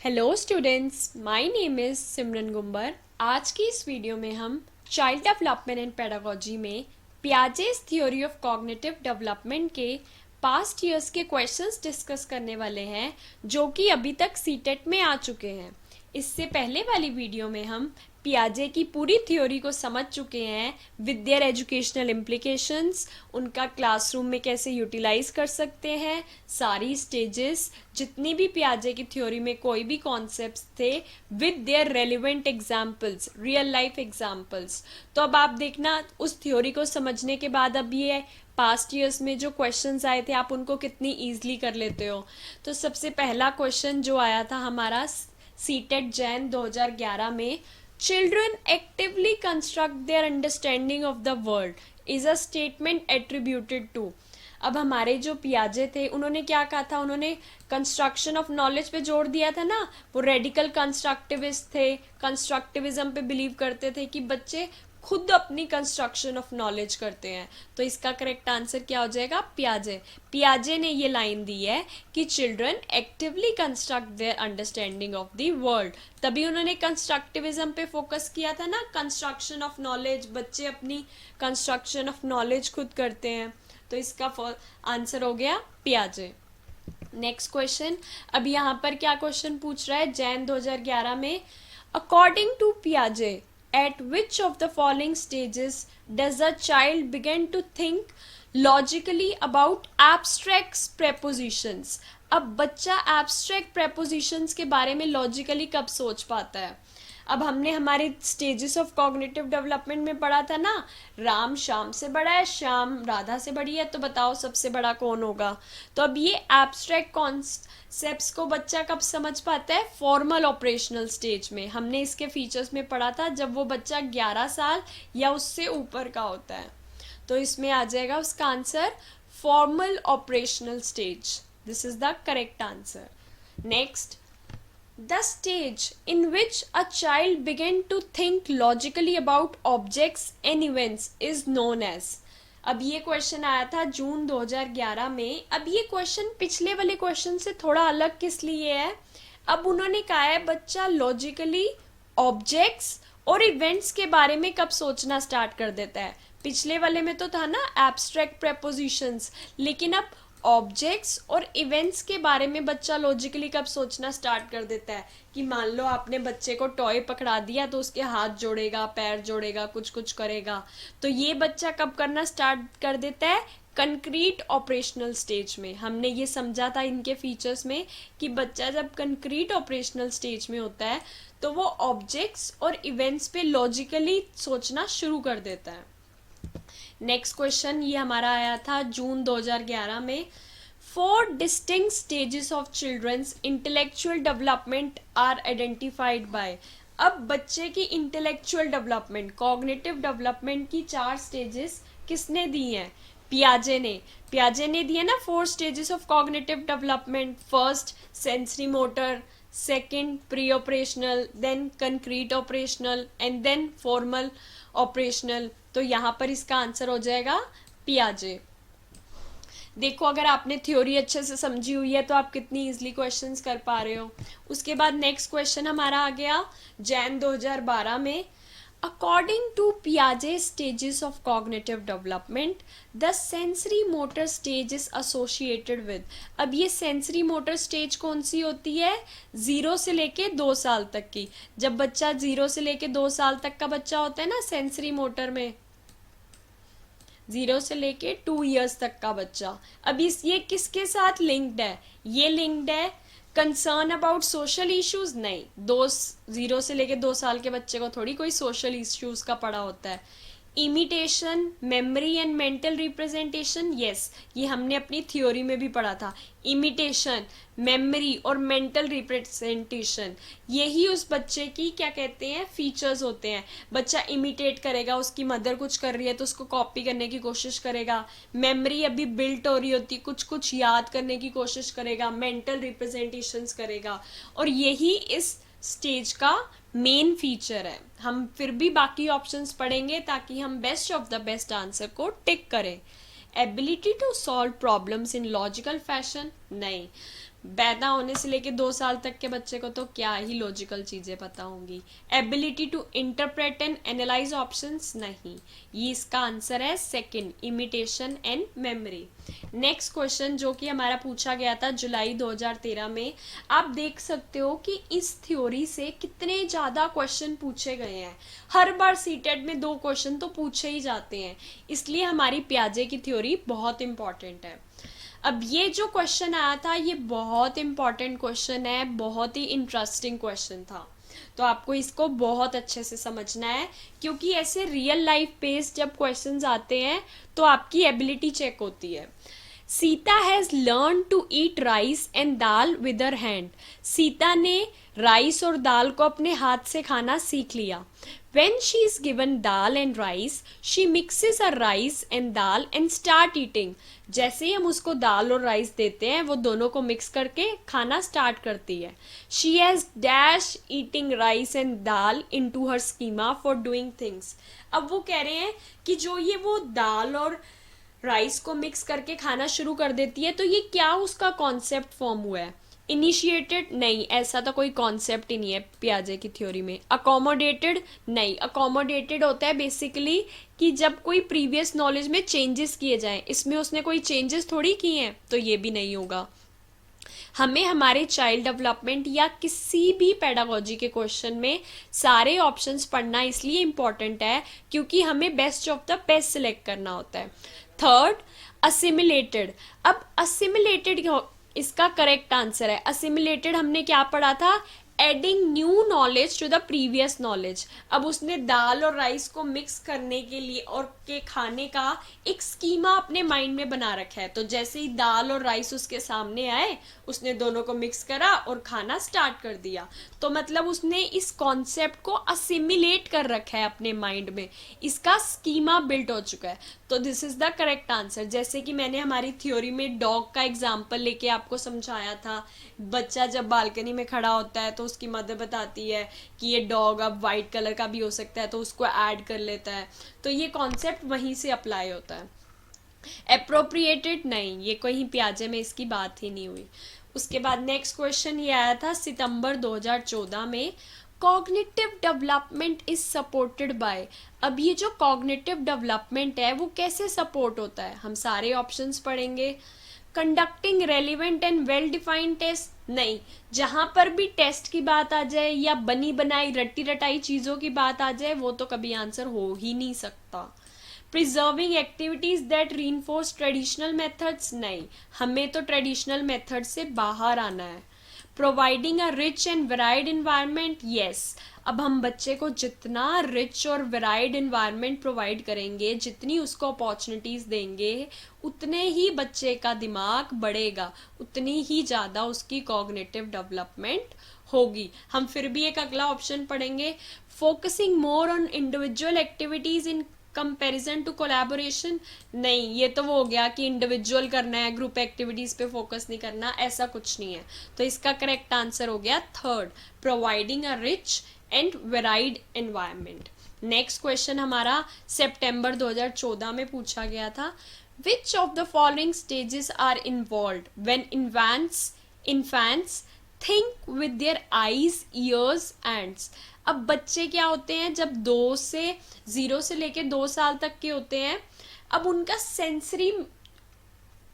Hello students, my name is Simran Gumber. आज की इस वीडियो में हम चाइल्ड डेवलपमेंट एंड पेडागोजी में Piaget's theory of cognitive development के पास्ट ईयर्स के क्वेश्चंस डिस्कस करने वाले हैं जो कि अभी तक सीटेट में आ चुके हैं। इससे पहले वाली वीडियो में हम पियाजे की पूरी थ्योरी को समझ चुके हैं विद देयर एजुकेशनल इम्प्लीकेशंस, उनका क्लासरूम में कैसे यूटिलाइज कर सकते हैं, सारी स्टेजेस, जितनी भी पियाजे की थ्योरी में कोई भी कॉन्सेप्ट्स थे with their relevant examples, real life examples. तो अब आप देखना उस थ्योरी को समझने के बाद अब ये पास्ट ईयर्स में जो क्वेश्चंस आए थे आप उनको कितनी ईजिली कर लेते हो। तो सबसे पहला क्वेश्चन जो आया था हमारा सीटेट जैन 2011 में, children actively construct their understanding of the world is a statement attributed to। अब हमारे जो पियाजे थे उन्होंने क्या कहा था, उन्होंने कंस्ट्रक्शन ऑफ नॉलेज पे जोर दिया था ना। वो रेडिकल कंस्ट्रक्टिविस्ट थे, कंस्ट्रक्टिविज्म पे बिलीव करते थे कि बच्चे खुद अपनी कंस्ट्रक्शन ऑफ नॉलेज करते हैं। तो इसका करेक्ट आंसर क्या हो जाएगा, पियाजे। पियाजे ने ये लाइन दी है कि children actively construct their understanding of the world. तभी उन्होंने कंस्ट्रक्टिविज्म पे फोकस किया था ना, कंस्ट्रक्शन ऑफ नॉलेज, बच्चे अपनी कंस्ट्रक्शन ऑफ नॉलेज खुद करते हैं। तो इसका आंसर हो गया पियाजे। नेक्स्ट क्वेश्चन, अब यहाँ पर क्या क्वेश्चन पूछ रहा है जैन 2011 में, अकॉर्डिंग टू पियाजे at which of the following stages does a child begin to think logically about abstract prepositions। अब बच्चा abstract prepositions के बारे में logically कब सोच पाता है। अब हमने हमारे स्टेजेस ऑफ कॉग्निटिव डेवलपमेंट में पढ़ा था ना, राम श्याम से बड़ा है, श्याम राधा से बड़ी है, तो बताओ सबसे बड़ा कौन होगा। तो अब ये एब्स्ट्रैक्ट कॉन्सेप्ट्स को बच्चा कब समझ पाता है, फॉर्मल ऑपरेशनल स्टेज में। हमने इसके फीचर्स में पढ़ा था जब वो बच्चा 11 साल या उससे ऊपर का होता है। तो इसमें आ जाएगा उसका answer formal operational stage. This is the correct answer. Next, the stage in which a child began to think logically about objects and events is known as। अब ये क्वेश्चन आया था जून 2011 में। अब ये क्वेश्चन पिछले वाले क्वेश्चन से थोड़ा अलग किस लिए है, अब उन्होंने कहा है बच्चा लॉजिकली ऑब्जेक्ट्स और इवेंट्स के बारे में कब सोचना स्टार्ट कर देता है। पिछले वाले में तो था ना एब्स्ट्रैक्ट प्रेपोजिशंस, लेकिन अब ऑब्जेक्ट्स और इवेंट्स के बारे में बच्चा लॉजिकली कब सोचना स्टार्ट कर देता है। कि मान लो आपने बच्चे को टॉय पकड़ा दिया तो उसके हाथ जोड़ेगा, पैर जोड़ेगा, कुछ कुछ करेगा। तो ये बच्चा कब करना स्टार्ट कर देता है, कंक्रीट ऑपरेशनल स्टेज में। हमने ये समझा था इनके फीचर्स में कि बच्चा जब कंक्रीट ऑपरेशनल स्टेज में होता है तो वो ऑब्जेक्ट्स और इवेंट्स पे लॉजिकली सोचना शुरू कर देता है। नेक्स्ट क्वेश्चन ये हमारा आया था जून 2011 में, 4 distinct stages of children's intellectual development are identified by. अब बच्चे की इंटेलेक्चुअल डेवलपमेंट, कॉग्निटिव डेवलपमेंट की 4 स्टेजेस किसने दी हैं, पियाजे ने। पियाजे ने दिए ना 4 stages of cognitive development. First sensory motor, second preoperational, then concrete operational and then formal operational. तो यहाँ पर इसका आंसर हो जाएगा पियाजे। देखो अगर आपने थ्योरी अच्छे से समझी हुई है तो आप कितनी इजीली क्वेश्चंस कर पा रहे हो। उसके बाद नेक्स्ट क्वेश्चन हमारा आ गया जैन 2012 में, अकॉर्डिंग टू पियाजे stages of cognitive development the sensory motor stage is associated with. अब ये सेंसरी मोटर स्टेज कौन सी होती है, 0 से लेके 2 साल तक की। जब बच्चा 0 से लेके 2 साल तक का बच्चा होता है ना सेंसरी मोटर में, 0 से लेके 2 इयर्स तक का बच्चा। अब ये किसके साथ लिंक्ड है, ये लिंक्ड है कंसर्न अबाउट सोशल इश्यूज। नहीं, 0 से लेके 2 साल के बच्चे को थोड़ी कोई सोशल इश्यूज का पड़ा होता है। Imitation, memory and mental representation, yes ये हमने अपनी थ्योरी में भी पढ़ा था। इमिटेशन, मेमोरी और मेंटल रिप्रेजेंटेशन, यही उस बच्चे की क्या कहते हैं फीचर्स होते हैं। बच्चा इमिटेट करेगा, उसकी मदर कुछ कर रही है तो उसको कॉपी करने की कोशिश करेगा। मेमोरी अभी बिल्ट हो रही होती, कुछ कुछ याद करने की कोशिश करेगा। मेंटल रिप्रेजेंटेशंस करेगा, और यही इस स्टेज का मेन फीचर है। हम फिर भी बाकी ऑप्शंस पढ़ेंगे ताकि हम best of the best answer को टिक करें। Ability to solve problems in logical fashion, नहीं। पैदा होने से लेके 2 साल तक के बच्चे को तो क्या ही लॉजिकल चीजें पता होंगी। Ability to interpret and analyse options, नहीं, ये इसका आंसर है second, imitation and memory. Next question जो कि हमारा पूछा गया था जुलाई 2013 में, आप देख सकते हो कि इस थ्योरी से कितने ज्यादा क्वेश्चन पूछे गए हैं। हर बार सीटेट में 2 क्वेश्चन तो पूछे ही जाते हैं, इसलिए हमारी पियाजे की थ्योरी बहुत इंपॉर्टेंट है। अब ये जो क्वेश्चन आया था ये बहुत इंपॉर्टेंट क्वेश्चन है, बहुत ही इंटरेस्टिंग क्वेश्चन था, तो आपको इसको बहुत अच्छे से समझना है, क्योंकि ऐसे रियल लाइफ बेस्ड जब क्वेश्चंस आते हैं तो आपकी एबिलिटी चेक होती है। Sita has learn to eat rice and dal with her hand. Sita ने राइस और दाल को अपने हाथ से खाना सीख लिया। When she is given dal and rice, she mixes her rice and dal and start eating. जैसे ही हम उसको दाल और राइस देते हैं वो दोनों को मिक्स करके खाना स्टार्ट करती है। She has dash eating rice and dal into her schema for doing things. अब वो कह रहे हैं कि जो ये वो दाल और राइस को मिक्स करके खाना शुरू कर देती है, तो ये क्या उसका कॉन्सेप्ट फॉर्म हुआ है। इनिशिएटेड, नहीं, ऐसा तो कोई कॉन्सेप्ट ही नहीं है पियाजे की थ्योरी में। अकोमोडेटेड, नहीं, अकोमोडेटेड होता है बेसिकली कि जब कोई प्रीवियस नॉलेज में चेंजेस किए जाएं, इसमें उसने कोई चेंजेस थोड़ी किए हैं, तो ये भी नहीं होगा। हमें हमारे चाइल्ड डेवलपमेंट या किसी भी पेडागोजी के क्वेश्चन में सारे ऑप्शंस पढ़ना इसलिए इम्पॉर्टेंट है क्योंकि हमें best of the best select करना होता है। Third, assimilated. अब असिमिलेटेड इसका करेक्ट आंसर है। असिमिलेटेड हमने क्या पढ़ा था, adding new knowledge to the previous knowledge. अब उसने दाल और राइस को मिक्स करने के लिए और के खाने का एक स्कीमा अपने माइंड में बना रखा है, तो जैसे ही दाल और राइस उसके सामने आए उसने दोनों को मिक्स करा और खाना स्टार्ट कर दिया। तो मतलब उसने इस कॉन्सेप्ट को असिमिलेट कर रखा है अपने माइंड में, इसका स्कीमा बिल्ट हो चुका है। तो this is the correct answer. जैसे कि मैंने हमारी थ्योरी में डॉग का एग्जाम्पल लेके आपको समझाया था, बच्चा जब बालकनी में खड़ा होता है तो उसकी मदर बताती है कि ये डॉग अब वाइट कलर का भी हो सकता है, तो उसको ऐड कर लेता है, तो ये कॉन्सेप्ट वहीं से अप्लाई होता है। एप्रोप्रिएटेड, नहीं, ये कोई पियाजे में इसकी बात ही नहीं हुई। उसके बाद नेक्स्ट क्वेश्चन ये आया था सितंबर 2014 में, cognitive development is supported by. अब ये जो कॉग्निटिव डेवलपमेंट है वो कैसे सपोर्ट होता है, हम सारे ऑप्शंस पढ़ेंगे। Conducting relevant and well defined test, नहीं, जहां पर भी टेस्ट की बात आ जाए या बनी बनाई रटी रटाई चीजों की बात आ जाए वो तो कभी आंसर हो ही नहीं सकता। Preserving activities that reinforce traditional methods, नहीं, हमें तो ट्रेडिशनल मेथड से बाहर आना है। Providing a rich and varied environment, yes, अब हम बच्चे को जितना रिच और वेराइड एनवायरनमेंट प्रोवाइड करेंगे, जितनी उसको अपॉर्चुनिटीज देंगे, उतने ही बच्चे का दिमाग बढ़ेगा, उतनी ही ज़्यादा उसकी कॉग्निटिव डेवलपमेंट होगी। हम फिर भी एक अगला ऑप्शन पढ़ेंगे, focusing more on individual activities in comparison to collaboration, नहीं, ये तो वो हो गया कि इंडिविजुअल करना है, ग्रुप एक्टिविटीज पे फोकस नहीं करना, ऐसा कुछ नहीं है। तो इसका करेक्ट आंसर हो गया third, providing a rich and varied environment. Next question हमारा सितंबर 2014 में पूछा गया था, which of the following stages are involved when infants think with their eyes, ears, hands. अब बच्चे क्या होते हैं जब 0 से लेके 2 साल तक के होते हैं, अब उनका सेंसरी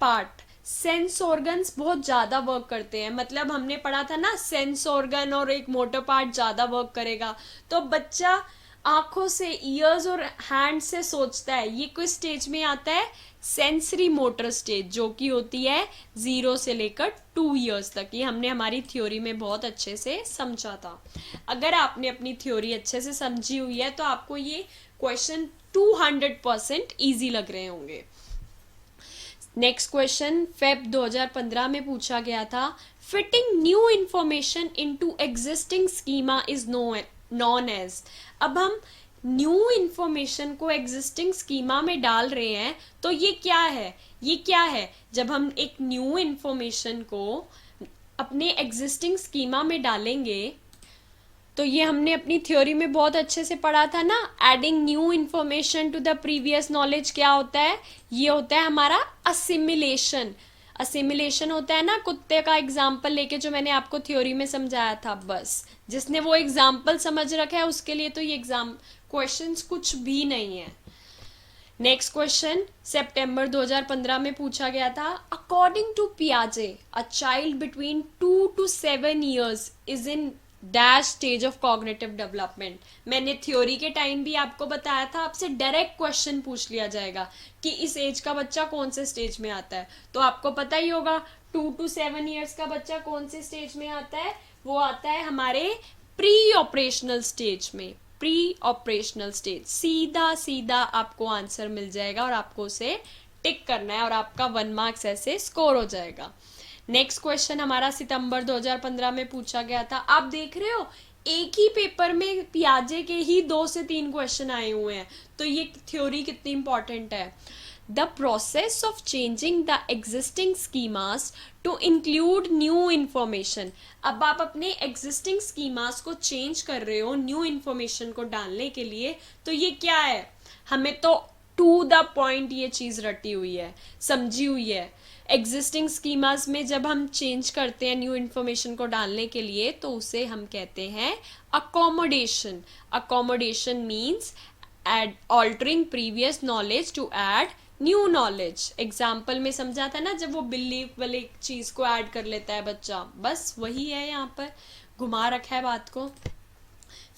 पार्ट, सेंस ऑर्गन्स बहुत ज्यादा वर्क करते हैं। मतलब हमने पढ़ा था ना, सेंस ऑर्गन और एक मोटर पार्ट ज्यादा वर्क करेगा, तो बच्चा आंखों से, ईयर्स और हैंड से सोचता है। ये किस स्टेज में आता है, सेंसरी मोटर स्टेज, जो कि होती है 0 से लेकर 2 इयर्स तक। ये हमने हमारी थ्योरी में बहुत अच्छे से समझा था। अगर आपने अपनी थ्योरी अच्छे से समझी हुई है तो आपको ये क्वेश्चन 200% ईजी लग रहे होंगे। नेक्स्ट क्वेश्चन फेब 2015 में पूछा गया था, fitting new information into existing schema is known as. अब हम न्यू इंफॉर्मेशन को एग्जिस्टिंग स्कीमा में डाल रहे हैं, तो ये क्या है, ये क्या है, जब हम एक न्यू इंफॉर्मेशन को अपने एग्जिस्टिंग स्कीमा में डालेंगे, तो ये हमने अपनी थ्योरी में बहुत अच्छे से पढ़ा था ना, adding new information to the previous knowledge क्या होता है, ये होता है हमारा असिमिलेशन। असिमिलेशन होता है ना, कुत्ते का एग्जाम्पल लेके जो मैंने आपको थ्योरी में समझाया था, बस जिसने वो एग्जाम्पल समझ रखा है उसके लिए तो ये एग्जाम क्वेश्चंस कुछ भी नहीं है। नेक्स्ट क्वेश्चन सितंबर 2015 में पूछा गया था, अकॉर्डिंग टू पियाजे a child between 2 to 7 years is in dash stage of cognitive development. मैंने थ्योरी के टाइम भी आपको बताया था, आपसे डायरेक्ट क्वेश्चन पूछ लिया जाएगा कि इस एज का बच्चा कौन से स्टेज में आता है, तो आपको पता ही होगा 2 to 7 years का बच्चा कौन से स्टेज में आता है, वो आता है हमारे प्री ऑपरेशनल स्टेज में। प्री ऑपरेशनल स्टेज, सीधा सीधा आपको आंसर मिल जाएगा और आपको उसे टिक करना है और आपका 1 मार्क्स ऐसे स्कोर हो जाएगा। नेक्स्ट क्वेश्चन हमारा सितंबर 2015 में पूछा गया था। आप देख रहे हो एक ही पेपर में पियाजे के ही 2 से 3 क्वेश्चन आए हुए हैं, तो ये थ्योरी कितनी इंपॉर्टेंट है। The process of changing the existing schemas to include new information. अब आप अपने एग्जिस्टिंग स्कीमास को चेंज कर रहे हो न्यू इंफॉर्मेशन को डालने के लिए, तो ये क्या है, हमें तो टू द पॉइंट ये चीज रटी हुई है, समझी हुई है। एग्जिस्टिंग स्कीमास में जब हम चेंज करते हैं न्यू इन्फॉर्मेशन को डालने के लिए, तो उसे हम कहते हैं accommodation. Accommodation means add altering previous knowledge to add new knowledge. Example में समझा था ना, जब वो बिल्ली वाली चीज को ऐड कर लेता है बच्चा, बस वही है, यहाँ पर घुमा रखा है बात को।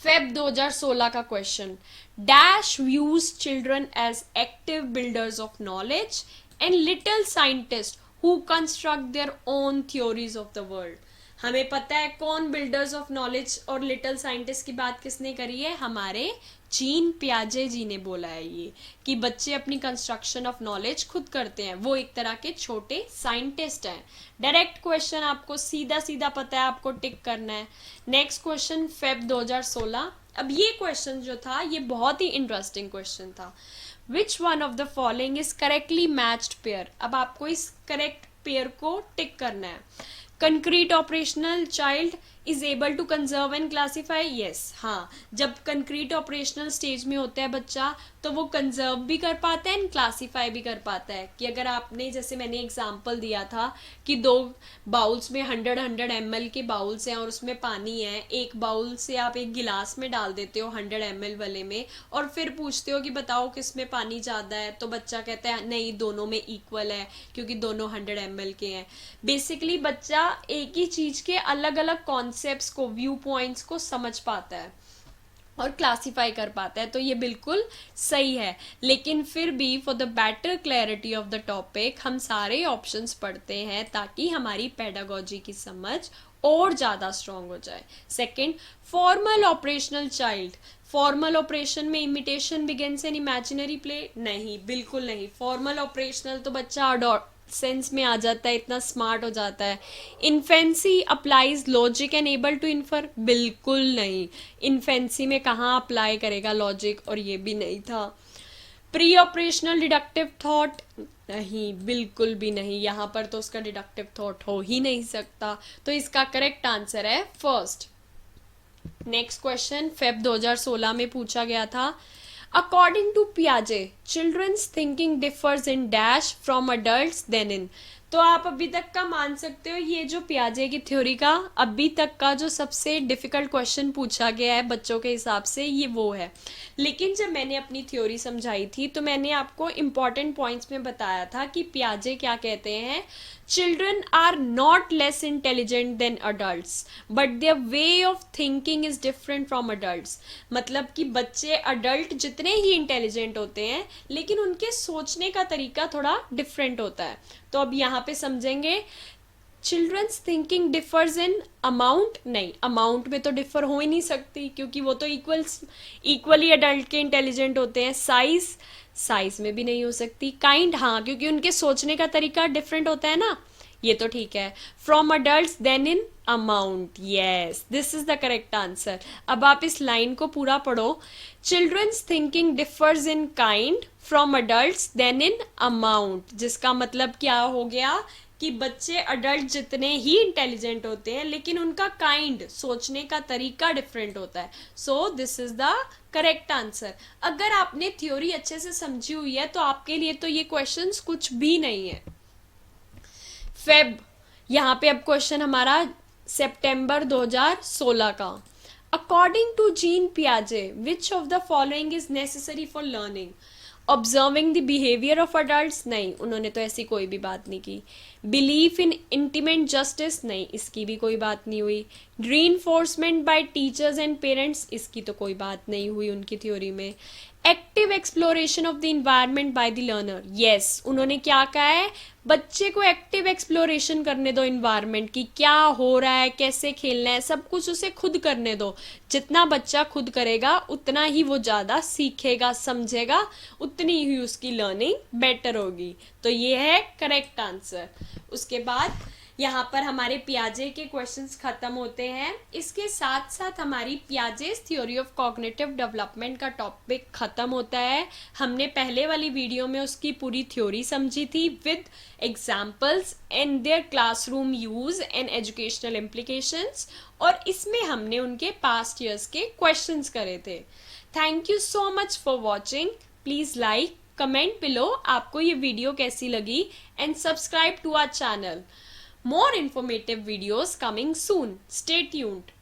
फेब 2016 का question, dash views children as active builders of knowledge and little scientist who construct their own theories of the world. हमें पता है कौन बिल्डर्स ऑफ नॉलेज और लिटिल साइंटिस्ट की बात किसने करी है, हमारे जीन पियाजे जी ने बोला है ये, कि बच्चे अपनी कंस्ट्रक्शन ऑफ नॉलेज खुद करते हैं, वो एक तरह के छोटे साइंटिस्ट हैं। डायरेक्ट क्वेश्चन, आपको सीधा सीधा पता है, आपको टिक करना है। Next question Feb 2016। अब ये क्वेश्चन जो था ये बहुत ही इंटरेस्टिंग क्वेश्चन था। Which one of the following is correctly matched pair. अब आपको इस करेक्ट पेयर को टिक करना है। Concrete operational child is able to conserve and classify, yes, हाँ, जब कंक्रीट ऑपरेशनल स्टेज में होता है बच्चा तो वो कंजर्व भी कर पाता है एंड क्लासीफाई भी कर पाता है। कि अगर आपने, जैसे मैंने एग्जांपल दिया था कि 2 बाउल्स में 100 ml के बाउल्स हैं और उसमें पानी है, एक बाउल से आप एक गिलास में डाल देते हो 100 ml वाले में, और फिर पूछते हो कि बताओ किस में पानी ज़्यादा है, तो बच्चा कहता है नहीं दोनों में इक्वल है क्योंकि दोनों 100 ml के हैं। बेसिकली बच्चा एक ही चीज़ के अलग अलग कॉन्सेप्ट्स को, व्यू पॉइंट्स को समझ पाता है और क्लासिफाई कर पाता है, तो ये बिल्कुल सही है। लेकिन फिर भी for the better clarity of the topic हम सारे ऑप्शंस पढ़ते हैं ताकि हमारी पेडागोजी की समझ और ज़्यादा स्ट्रॉन्ग हो जाए। Second, formal operational child. Formal operation में imitation begins an imaginary play, नहीं, बिल्कुल नहीं। फॉर्मल ऑपरेशनल तो बच्चा सेंस में आ जाता है, इतना स्मार्ट हो जाता है। Infancy applies logic and able to infer, बिल्कुल नहीं। इन्फेंसी में कहाँ अप्लाई करेगा लॉजिक, और ये भी नहीं था। प्री ऑपरेशनल डिडक्टिव थॉट, नहीं, बिल्कुल भी नहीं, यहाँ पर तो उसका डिडक्टिव थॉट हो ही नहीं सकता, तो इसका करेक्ट आंसर है फर्स्ट। नेक्स्ट क्वेश्चन फेब 2016 में पूछा गया था। According to Piaget, children's thinking differs in dash from adults than in। तो आप अभी तक का मान सकते हो ये जो पियाजे की थ्योरी का अभी तक का जो सबसे डिफिकल्ट क्वेश्चन पूछा गया है बच्चों के हिसाब से, ये वो है। लेकिन जब मैंने अपनी थ्योरी समझाई थी तो मैंने आपको इम्पॉर्टेंट पॉइंट्स में बताया था कि पियाजे क्या कहते हैं, children are not less intelligent than adults but their way of thinking is different from adults. मतलब कि बच्चे अडल्ट जितने ही इंटेलिजेंट होते हैं लेकिन उनके सोचने का तरीका थोड़ा डिफरेंट होता है। तो अब यहाँ पे समझेंगे, children's thinking differs in amount, नहीं, अमाउंट में तो डिफर हो ही नहीं सकती क्योंकि वो तो इक्वली अडल्ट के इंटेलिजेंट होते हैं। साइज में भी नहीं हो सकती। काइंड, हाँ, क्योंकि उनके सोचने का तरीका डिफरेंट होता है ना, ये तो ठीक है। From adults than in amount, yes, this is the correct answer. अब आप इस लाइन को पूरा पढ़ो। Children's thinking differs in kind from adults than in amount, जिसका मतलब क्या हो गया कि बच्चे अडल्ट जितने ही इंटेलिजेंट होते हैं लेकिन उनका काइंड, सोचने का तरीका डिफरेंट होता है। So this is the correct answer. अगर आपने थ्योरी अच्छे से समझी हुई है तो आपके लिए तो ये क्वेश्चंस कुछ भी नहीं है। फेब, यहाँ पे अब क्वेश्चन हमारा सितंबर 2016 का। अकॉर्डिंग टू जीन पियाजे which of the following is necessary for learning? Observing the behaviour of adult, नहीं, उन्होंने तो ऐसी कोई भी बात नहीं की। बिलीफ इन इंटीमेट जस्टिस, नहीं, इसकी भी कोई बात नहीं हुई। Reinforcement bye teachers and parents, इसकी तो कोई बात नहीं हुई उनकी थ्योरी में। Active exploration of the environment by the learner, yes, उन्होंने क्या कहा है, बच्चे को एक्टिव एक्सप्लोरेशन करने दो इन्वायरमेंट की, क्या हो रहा है, कैसे खेलना है, सब कुछ उसे खुद करने दो। जितना बच्चा खुद करेगा उतना ही वो ज़्यादा सीखेगा, समझेगा, उतनी ही उसकी लर्निंग बेटर होगी। तो ये है करेक्ट आंसर। उसके बाद यहाँ पर हमारे पियाजे के क्वेश्चंस खत्म होते हैं। इसके साथ साथ हमारी Piaget's theory of cognitive development का टॉपिक खत्म होता है। हमने पहले वाली वीडियो में उसकी पूरी थ्योरी समझी थी with examples and their classroom use and educational implications, और इसमें हमने उनके पास्ट ईयर्स के क्वेश्चंस करे थे। Thank you so much for watching. Please like, comment below आपको ये वीडियो कैसी लगी, and subscribe to our channel. More informative videos coming soon. Stay tuned.